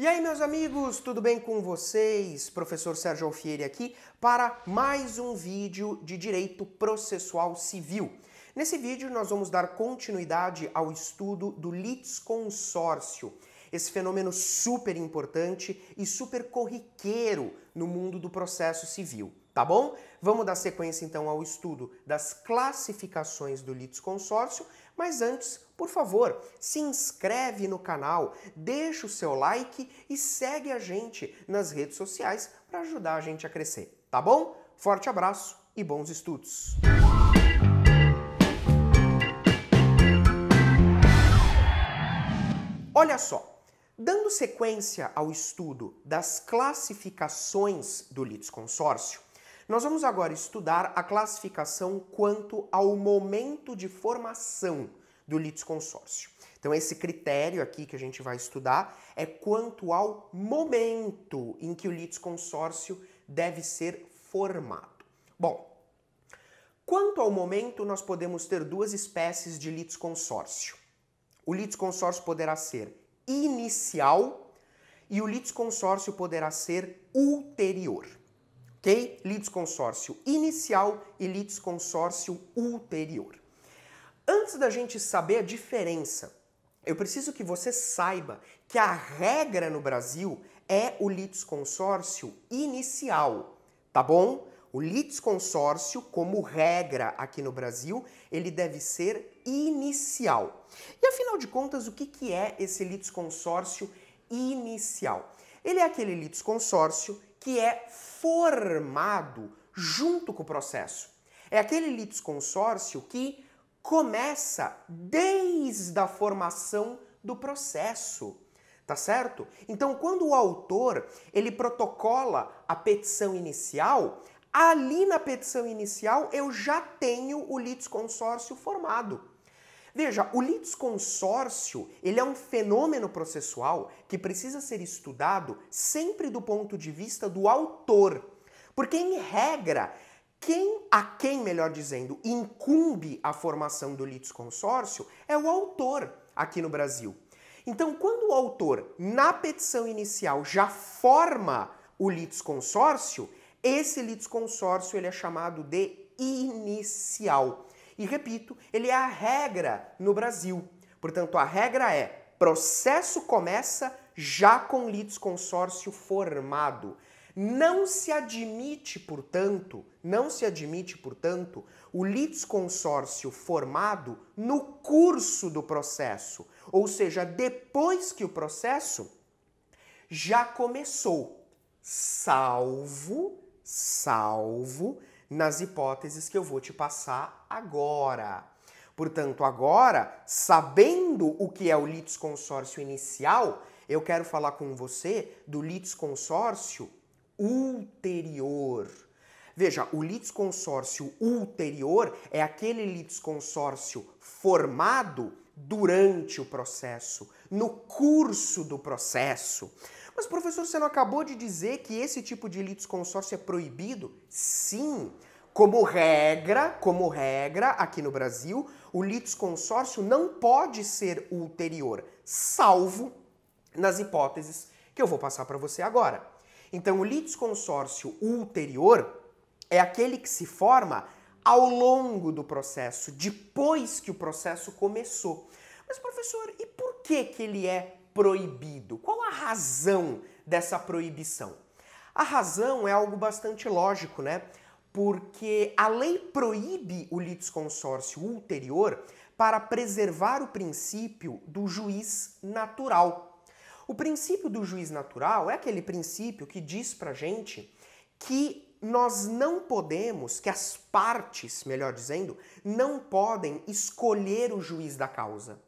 E aí, meus amigos, tudo bem com vocês? Professor Sérgio Alfieri aqui para mais um vídeo de Direito Processual Civil. Nesse vídeo nós vamos dar continuidade ao estudo do litisconsórcio, esse fenômeno super importante e super corriqueiro no mundo do processo civil, tá bom? Vamos dar sequência então ao estudo das classificações do litisconsórcio, mas antes, por favor, se inscreve no canal, deixa o seu like e segue a gente nas redes sociais para ajudar a gente a crescer, tá bom? Forte abraço e bons estudos! Olha só, dando sequência ao estudo das classificações do litisconsórcio, nós vamos agora estudar a classificação quanto ao momento de formação do litisconsórcio. Então esse critério aqui que a gente vai estudar é quanto ao momento em que o litisconsórcio deve ser formado. Bom, quanto ao momento, nós podemos ter duas espécies de litisconsórcio. O litisconsórcio poderá ser inicial e o litisconsórcio poderá ser ulterior. Ok? Litisconsórcio inicial e litisconsórcio ulterior. Antes da gente saber a diferença, eu preciso que você saiba que a regra no Brasil é o litisconsórcio inicial, tá bom? O litisconsórcio, como regra aqui no Brasil, ele deve ser inicial. E afinal de contas, o que é esse litisconsórcio inicial? Ele é aquele litisconsórcio que é formado junto com o processo. É aquele litisconsórcio que começa desde a formação do processo, tá certo? Então, quando o autor ele protocola a petição inicial, ali na petição inicial eu já tenho o litisconsórcio formado. Veja, o litisconsórcio, ele é um fenômeno processual que precisa ser estudado sempre do ponto de vista do autor. Porque, em regra, quem, melhor dizendo, incumbe a formação do litisconsórcio é o autor aqui no Brasil. Então, quando o autor, na petição inicial, já forma o litisconsórcio, esse litisconsórcio ele é chamado de inicial. E repito, ele é a regra no Brasil. Portanto, a regra é: processo começa já com litisconsórcio formado. Não se admite, portanto, o litisconsórcio formado no curso do processo, ou seja, depois que o processo já começou, salvo nas hipóteses que eu vou te passar agora. Portanto, agora, sabendo o que é o litisconsórcio inicial, eu quero falar com você do litisconsórcio ulterior. Veja, o litisconsórcio ulterior é aquele litisconsórcio formado durante o processo, no curso do processo. Mas, professor, você não acabou de dizer que esse tipo de litisconsórcio é proibido? Sim. Como regra, aqui no Brasil, o litisconsórcio não pode ser ulterior, salvo nas hipóteses que eu vou passar para você agora. Então, o litisconsórcio ulterior é aquele que se forma ao longo do processo, depois que o processo começou. Mas, professor, e por que ele é proibido? Qual a razão dessa proibição? A razão é algo bastante lógico, né? Porque a lei proíbe o litisconsórcio ulterior para preservar o princípio do juiz natural. O princípio do juiz natural é aquele princípio que diz pra gente que nós não podemos, que as partes, melhor dizendo, não podem escolher o juiz da causa.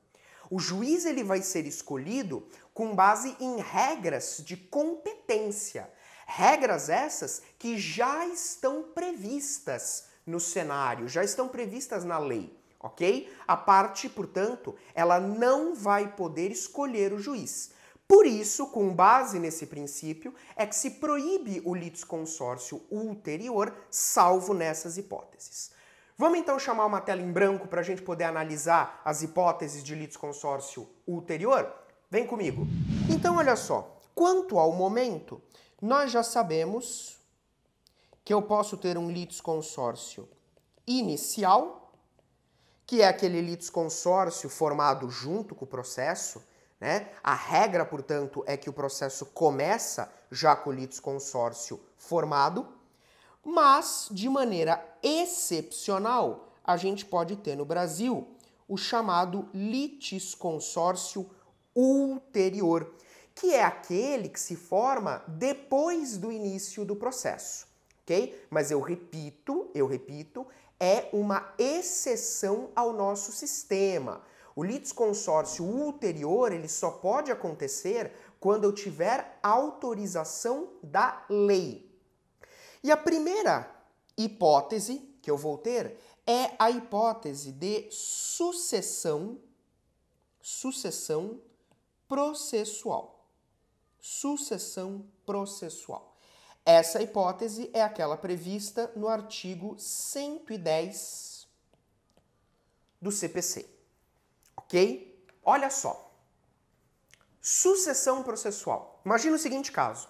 O juiz ele vai ser escolhido com base em regras de competência. Regras essas que já estão previstas no cenário, já estão previstas na lei, ok? A parte, portanto, ela não vai poder escolher o juiz. Por isso, com base nesse princípio, é que se proíbe o litisconsórcio ulterior, salvo nessas hipóteses. Vamos então chamar uma tela em branco para a gente poder analisar as hipóteses de litisconsórcio ulterior? Vem comigo. Então, olha só. Quanto ao momento, nós já sabemos que eu posso ter um litisconsórcio inicial, que é aquele litisconsórcio formado junto com o processo, né? A regra, portanto, é que o processo começa já com o litisconsórcio formado, mas, de maneira excepcional, a gente pode ter no Brasil o chamado litisconsórcio ulterior, que é aquele que se forma depois do início do processo, ok? Mas eu repito, é uma exceção ao nosso sistema. O litisconsórcio ulterior, ele só pode acontecer quando eu tiver autorização da lei. E a primeira hipótese que eu vou ter é a hipótese de sucessão processual. Sucessão processual. Essa hipótese é aquela prevista no artigo 110 do CPC. Ok? Olha só. Sucessão processual. Imagina o seguinte caso.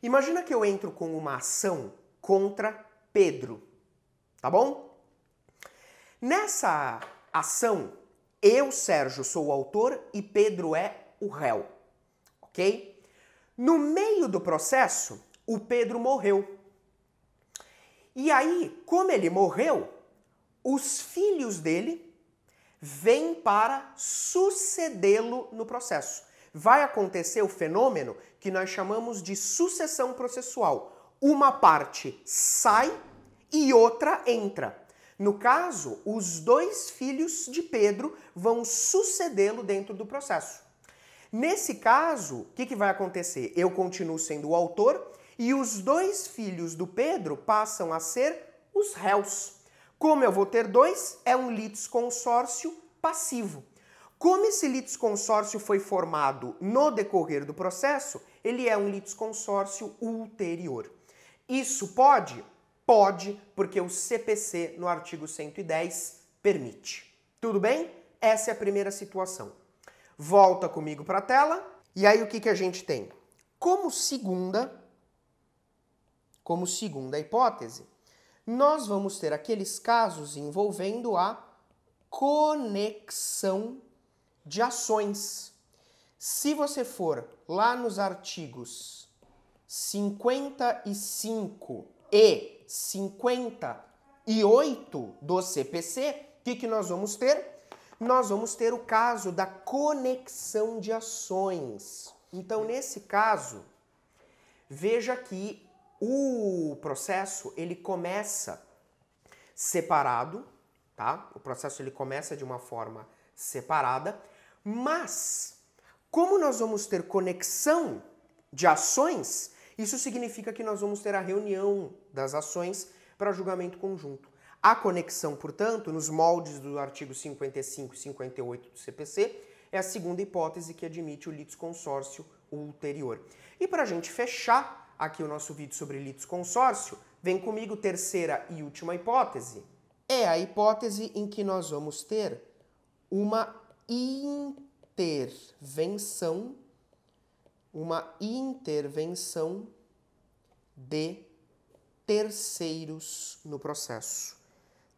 Imagina que eu entro com uma ação contra Pedro, tá bom? Nessa ação, eu, Sérgio, sou o autor e Pedro é o réu, ok? No meio do processo, o Pedro morreu. E aí, como ele morreu, os filhos dele vêm para sucedê-lo no processo. Vai acontecer o fenômeno que nós chamamos de sucessão processual. Uma parte sai e outra entra. No caso, os dois filhos de Pedro vão sucedê-lo dentro do processo. Nesse caso, o que vai acontecer? Eu continuo sendo o autor e os dois filhos do Pedro passam a ser os réus. Como eu vou ter dois, é um litisconsórcio passivo. Como esse litisconsórcio foi formado no decorrer do processo, ele é um litisconsórcio ulterior. Isso pode? Pode, porque o CPC no artigo 110 permite. Tudo bem? Essa é a primeira situação. Volta comigo para a tela. E aí o que a gente tem? Como segunda hipótese, nós vamos ter aqueles casos envolvendo a conexão de ações. Se você for lá nos artigos 55 e 58 do CPC, o que nós vamos ter? Nós vamos ter o caso da conexão de ações. Então, nesse caso, veja que o processo ele começa separado, tá? O processo ele começa de uma forma separada, mas como nós vamos ter conexão de ações, isso significa que nós vamos ter a reunião das ações para julgamento conjunto. A conexão, portanto, nos moldes do artigo 55 e 58 do CPC, é a segunda hipótese que admite o litisconsórcio ulterior. E para a gente fechar aqui o nosso vídeo sobre litisconsórcio, vem comigo terceira e última hipótese. É a hipótese em que nós vamos ter uma intervenção de terceiros no processo.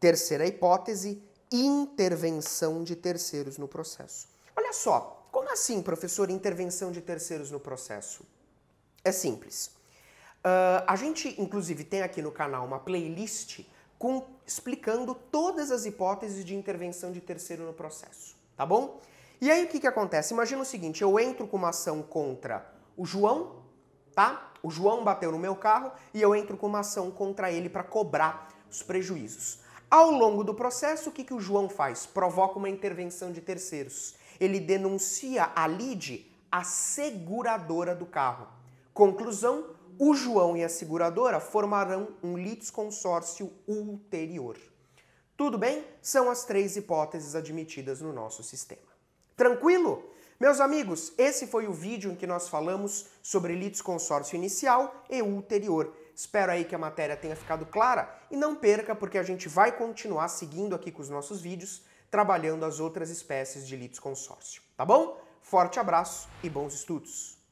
Terceira hipótese, intervenção de terceiros no processo. Olha só, como assim, professor, intervenção de terceiros no processo? É simples. A gente, inclusive, tem aqui no canal uma playlist explicando todas as hipóteses de intervenção de terceiro no processo, tá bom? E aí o que acontece? Imagina o seguinte, eu entro com uma ação contra o João, tá? O João bateu no meu carro e eu entro com uma ação contra ele para cobrar os prejuízos. Ao longo do processo, o que o João faz? Provoca uma intervenção de terceiros. Ele denuncia a lide, a seguradora do carro. Conclusão, o João e a seguradora formarão um litisconsórcio ulterior. Tudo bem? São as três hipóteses admitidas no nosso sistema. Tranquilo? Meus amigos, esse foi o vídeo em que nós falamos sobre litisconsórcio inicial e ulterior. Espero aí que a matéria tenha ficado clara e não perca, porque a gente vai continuar seguindo aqui com os nossos vídeos, trabalhando as outras espécies de litisconsórcio. Tá bom? Forte abraço e bons estudos!